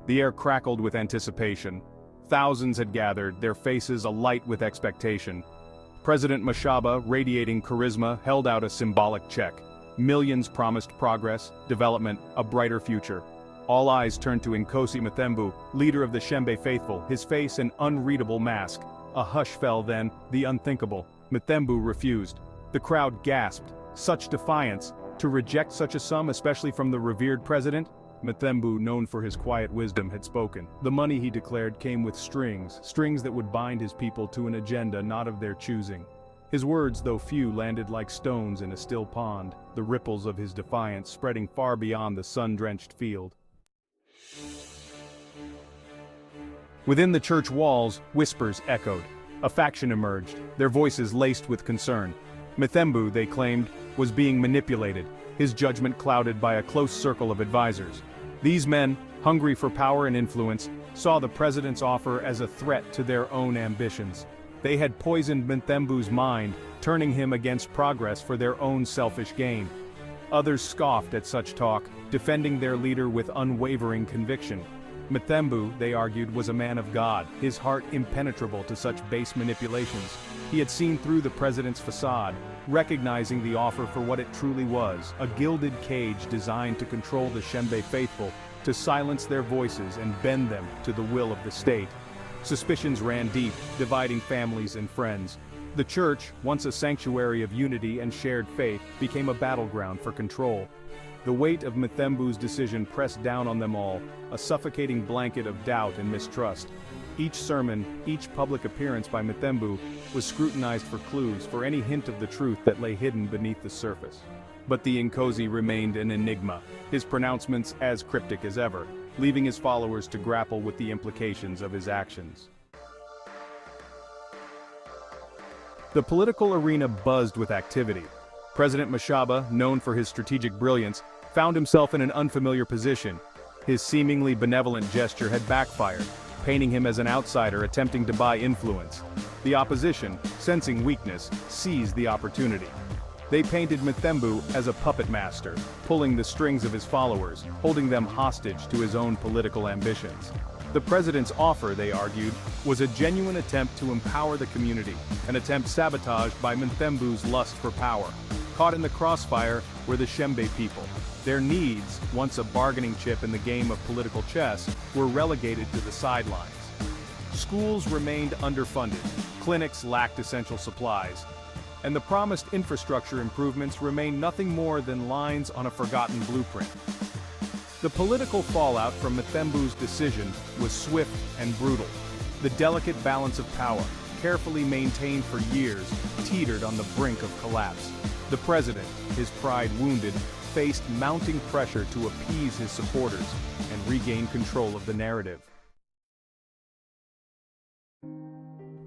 The air crackled with anticipation. Thousands had gathered, their faces alight with expectation. President Mashaba, radiating charisma, held out a symbolic check. Millions promised progress, development, a brighter future. All eyes turned to Nkosi Mthembu, leader of the Shembe faithful, his face an unreadable mask. A hush fell then, the unthinkable. Mthembu refused. The crowd gasped. Such defiance, to reject such a sum, especially from the revered president? Mthembu, known for his quiet wisdom, had spoken. The money, he declared, came with strings that would bind his people to an agenda not of their choosing. His words, though few, landed like stones in a still pond, the ripples of his defiance spreading far beyond the sun-drenched field. Within the church walls, whispers echoed. A faction emerged, their voices laced with concern. Mthembu, they claimed, was being manipulated, his judgment clouded by a close circle of advisors. These men, hungry for power and influence, saw the president's offer as a threat to their own ambitions. They had poisoned Mthembu's mind, turning him against progress for their own selfish gain. Others scoffed at such talk, defending their leader with unwavering conviction. Mthembu, they argued, was a man of God, his heart impenetrable to such base manipulations. He had seen through the president's facade, recognizing the offer for what it truly was, a gilded cage designed to control the Shembe faithful, to silence their voices and bend them to the will of the state. Suspicions ran deep, dividing families and friends. The church, once a sanctuary of unity and shared faith, became a battleground for control. The weight of Mthembu's decision pressed down on them all, a suffocating blanket of doubt and mistrust. Each sermon, each public appearance by Mthembu was scrutinized for clues, for any hint of the truth that lay hidden beneath the surface. But the Nkosi remained an enigma, his pronouncements as cryptic as ever, leaving his followers to grapple with the implications of his actions. The political arena buzzed with activity. President Mashaba, known for his strategic brilliance, found himself in an unfamiliar position. His seemingly benevolent gesture had backfired, painting him as an outsider attempting to buy influence. The opposition, sensing weakness, seized the opportunity. They painted Mthembu as a puppet master, pulling the strings of his followers, holding them hostage to his own political ambitions. The president's offer, they argued, was a genuine attempt to empower the community, an attempt sabotaged by Mthembu's lust for power. Caught in the crossfire were the Shembe people. Their needs, once a bargaining chip in the game of political chess, were relegated to the sidelines. Schools remained underfunded, clinics lacked essential supplies, and the promised infrastructure improvements remained nothing more than lines on a forgotten blueprint. The political fallout from Mthembu's decision was swift and brutal. The delicate balance of power, carefully maintained for years, teetered on the brink of collapse. The president, his pride wounded, faced mounting pressure to appease his supporters and regain control of the narrative.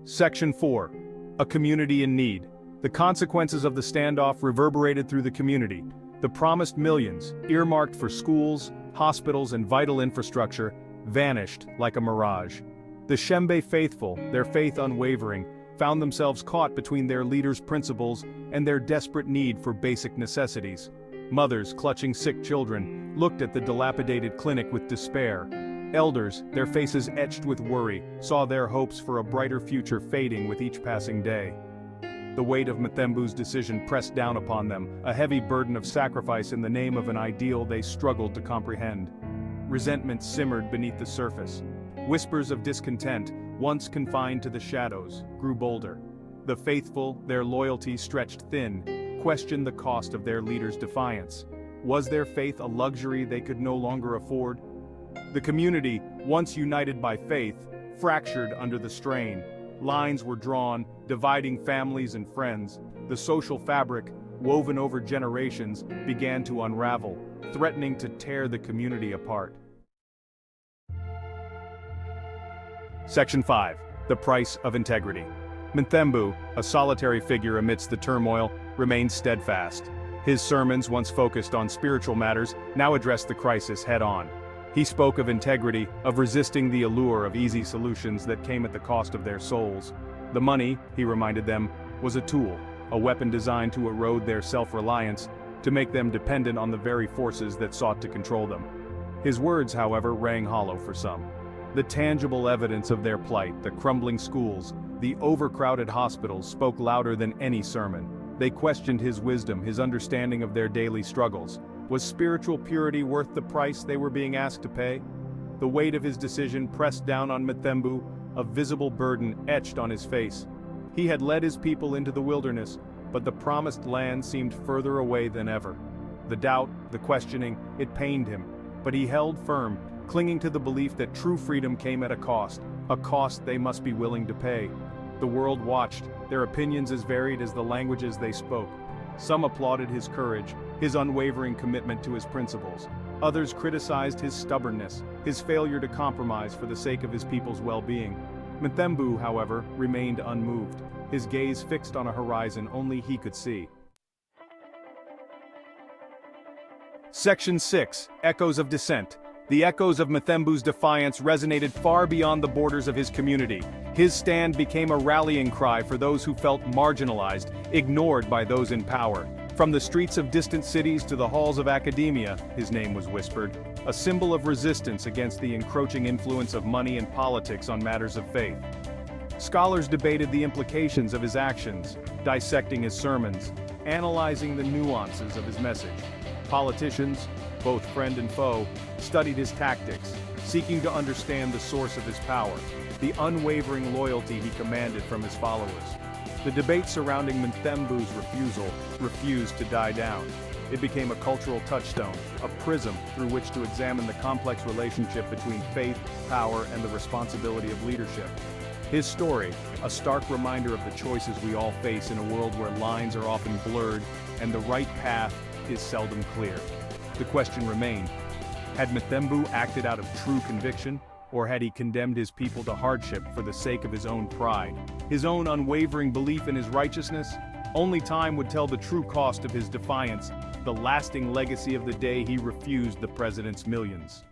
Section 4. A community in need. The consequences of the standoff reverberated through the community. The promised millions, earmarked for schools, hospitals, and vital infrastructure, vanished like a mirage. The Shembe faithful, their faith unwavering, found themselves caught between their leaders' principles and their desperate need for basic necessities. Mothers, clutching sick children, looked at the dilapidated clinic with despair. Elders, their faces etched with worry, saw their hopes for a brighter future fading with each passing day. The weight of Mthembu's decision pressed down upon them, a heavy burden of sacrifice in the name of an ideal they struggled to comprehend. Resentment simmered beneath the surface. Whispers of discontent, once confined to the shadows, grew bolder. The faithful, their loyalty stretched thin, questioned the cost of their leader's defiance. Was their faith a luxury they could no longer afford? The community, once united by faith, fractured under the strain. Lines were drawn, dividing families and friends. The social fabric, woven over generations, began to unravel, threatening to tear the community apart. Section 5. The Price of Integrity. Mthembu, a solitary figure amidst the turmoil, remained steadfast. His sermons, once focused on spiritual matters, now addressed the crisis head-on. He spoke of integrity, of resisting the allure of easy solutions that came at the cost of their souls. The money, he reminded them, was a tool, a weapon designed to erode their self-reliance, to make them dependent on the very forces that sought to control them. His words, however, rang hollow for some. The tangible evidence of their plight, the crumbling schools, the overcrowded hospitals, spoke louder than any sermon. They questioned his wisdom, his understanding of their daily struggles. Was spiritual purity worth the price they were being asked to pay? The weight of his decision pressed down on Mthembu, a visible burden etched on his face. He had led his people into the wilderness, but the promised land seemed further away than ever. The doubt, the questioning, it pained him, but he held firm, clinging to the belief that true freedom came at a cost they must be willing to pay. The world watched, their opinions as varied as the languages they spoke. Some applauded his courage, his unwavering commitment to his principles. Others criticized his stubbornness, his failure to compromise for the sake of his people's well-being. Mthembu, however, remained unmoved, his gaze fixed on a horizon only he could see. Section 6. Echoes of Dissent. The echoes of Mthembu's defiance resonated far beyond the borders of his community. His stand became a rallying cry for those who felt marginalized, ignored by those in power. From the streets of distant cities to the halls of academia, his name was whispered, a symbol of resistance against the encroaching influence of money and politics on matters of faith. Scholars debated the implications of his actions, dissecting his sermons, analyzing the nuances of his message. Politicians, both friend and foe, studied his tactics, seeking to understand the source of his power, the unwavering loyalty he commanded from his followers. The debate surrounding Mthembu's refused to die down. It became a cultural touchstone, a prism through which to examine the complex relationship between faith, power, and the responsibility of leadership. His story, a stark reminder of the choices we all face in a world where lines are often blurred and the right path is seldom clear. The question remained, had Mthembu acted out of true conviction, or had he condemned his people to hardship for the sake of his own pride, his own unwavering belief in his righteousness? Only time would tell the true cost of his defiance, the lasting legacy of the day he refused the president's millions.